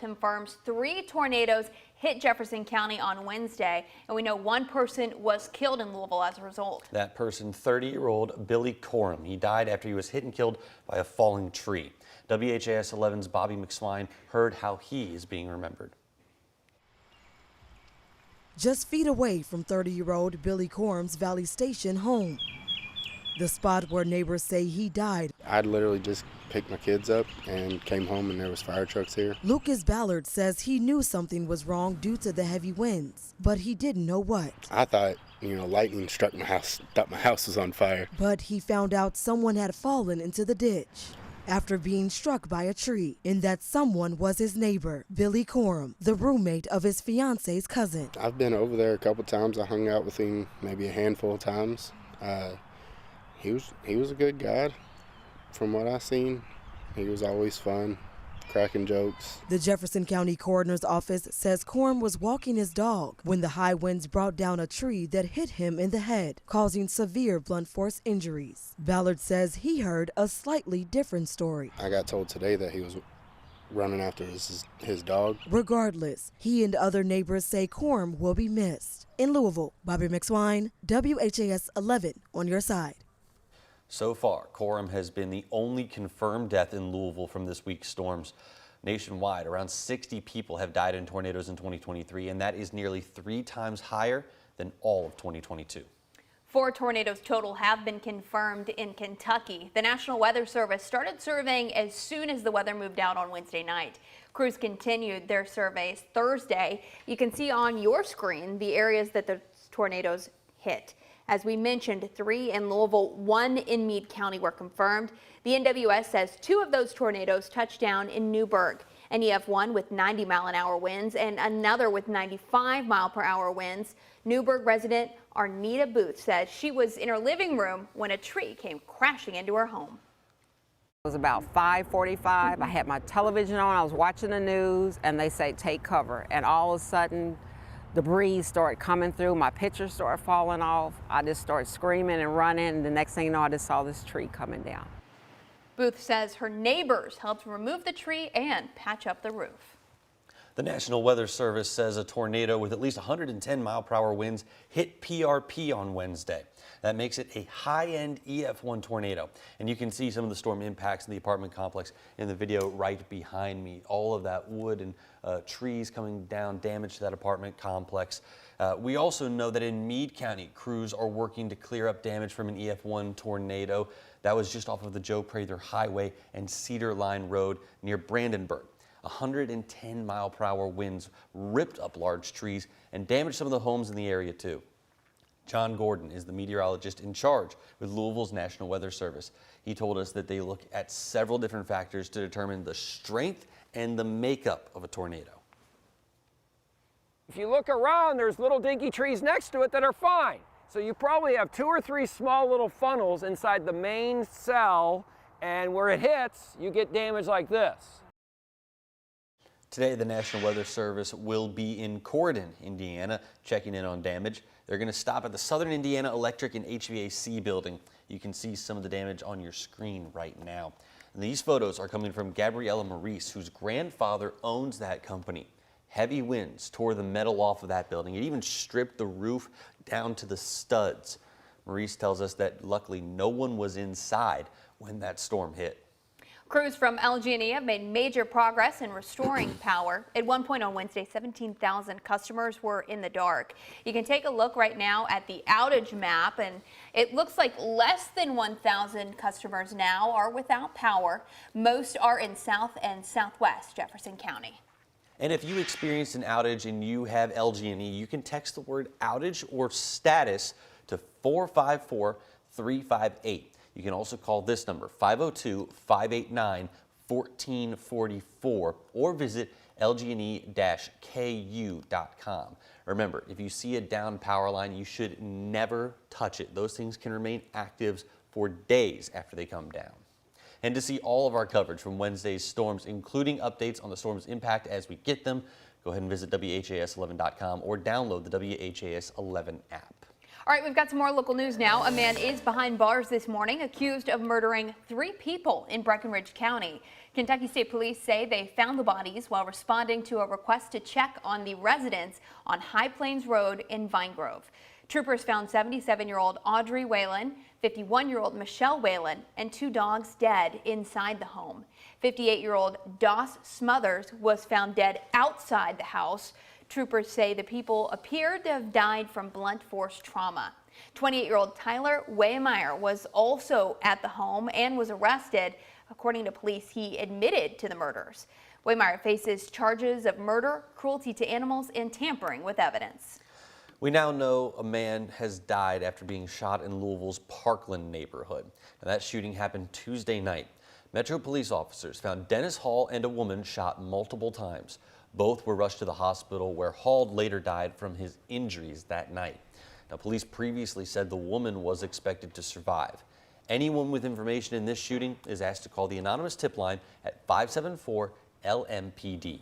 confirms 3 tornadoes hit Jefferson County on Wednesday, and we know 1 person was killed in Louisville as a result. That person, 30-year-old Billy Corum. He died after he was hit and killed by a falling tree. WHAS 11's Bobby McSwine heard how he is being remembered. Just feet away from 30-year-old Billy Corum's Valley Station home, the spot where neighbors say he died. I'd literally just picked my kids up and came home, and there was fire trucks here. Lucas Ballard says he knew something was wrong due to the heavy winds, but he didn't know what. I thought, lightning struck my house, thought my house was on fire. But he found out someone had fallen into the ditch after being struck by a tree, and that someone was his neighbor, Billy Corum, the roommate of his fiance's cousin. I've been over there a couple times. I hung out with him maybe a handful of times. He was a good guy. From what I've seen, he was always fun, cracking jokes. The Jefferson County Coroner's Office says Corum was walking his dog when the high winds brought down a tree that hit him in the head, causing severe blunt force injuries. Ballard says he heard a slightly different story. I got told today that he was running after his dog. Regardless, he and other neighbors say Corum will be missed. In Louisville, Bobby McSwine, WHAS 11 on your side. So far, Corum has been the only confirmed death in Louisville from this week's storms. Nationwide, around 60 people have died in tornadoes in 2023, and that is nearly 3 times higher than all of 2022. 4 tornadoes total have been confirmed in Kentucky. The National Weather Service started surveying as soon as the weather moved out on Wednesday night. Crews continued their surveys Thursday. You can see on your screen the areas that the tornadoes hit. As we mentioned, 3 in Louisville, 1 in Meade County were confirmed. The NWS says 2 of those tornadoes touched down in Newburgh. And you have 1 with 90-mile-an-hour winds and another with 95-mile-per-hour winds. Newburgh resident Arnita Booth says she was in her living room when a tree came crashing into her home. It was about 5:45. I had my television on. I was watching the news, and they say take cover. And all of a sudden, debris started coming through. My pictures started falling off. I just started screaming and running. And the next thing you know, I just saw this tree coming down. Booth says her neighbors helped remove the tree and patch up the roof. The National Weather Service says a tornado with at least 110-mile-per-hour winds hit PRP on Wednesday. That makes it a high-end EF1 tornado. And you can see some of the storm impacts in the apartment complex in the video right behind me. All of that wood and trees coming down, damage to that apartment complex. We also know that in Meade County, crews are working to clear up damage from an EF1 tornado. That was just off of the Joe Prather Highway and Cedar Line Road near Brandenburg. 110-mile-per-hour winds ripped up large trees and damaged some of the homes in the area too. John Gordon is the meteorologist in charge with Louisville's National Weather Service. He told us that they look at several different factors to determine the strength and the makeup of a tornado. If you look around, there's little dinky trees next to it that are fine. So you probably have 2 or 3 small little funnels inside the main cell, and where it hits, you get damage like this. Today, the National Weather Service will be in Corydon, Indiana, checking in on damage. They're going to stop at the Southern Indiana Electric and HVAC building. You can see some of the damage on your screen right now. And these photos are coming from Gabriella Maurice, whose grandfather owns that company. Heavy winds tore the metal off of that building. It even stripped the roof down to the studs. Maurice tells us that luckily no one was inside when that storm hit. Crews from LG&E have made major progress in restoring power. At one point on Wednesday, 17,000 customers were in the dark. You can take a look right now at the outage map, and it looks like less than 1,000 customers now are without power. Most are in South and Southwest Jefferson County. And if you experienced an outage and you have LG&E, you can text the word outage or status to 454-358. You can also call this number, 502-589-1444, or visit lgne-ku.com. Remember, if you see a down power line, you should never touch it. Those things can remain active for days after they come down. And to see all of our coverage from Wednesday's storms, including updates on the storm's impact as we get them, go ahead and visit WHAS11.com or download the WHAS 11 app. All right, we've got some more local news now. A man is behind bars this morning accused of murdering 3 people in Breckinridge County. Kentucky State Police say they found the bodies while responding to a request to check on the residents on High Plains Road in Vine Grove. Troopers found 77-year-old Audrey Whalen, 51-year-old Michelle Whalen, and 2 dogs dead inside the home. 58-year-old Doss Smothers was found dead outside the house. Troopers say the people appeared to have died from blunt force trauma. 28-year-old Tyler Waymeyer was also at the home and was arrested. According to police, he admitted to the murders. Waymeyer faces charges of murder, cruelty to animals, and tampering with evidence. We now know a man has died after being shot in Louisville's Parkland neighborhood. Now, that shooting happened Tuesday night. Metro police officers found Dennis Hall and a woman shot multiple times. Both were rushed to the hospital, where Hall later died from his injuries that night. Now, police previously said the woman was expected to survive. Anyone with information in this shooting is asked to call the anonymous tip line at 574-LMPD.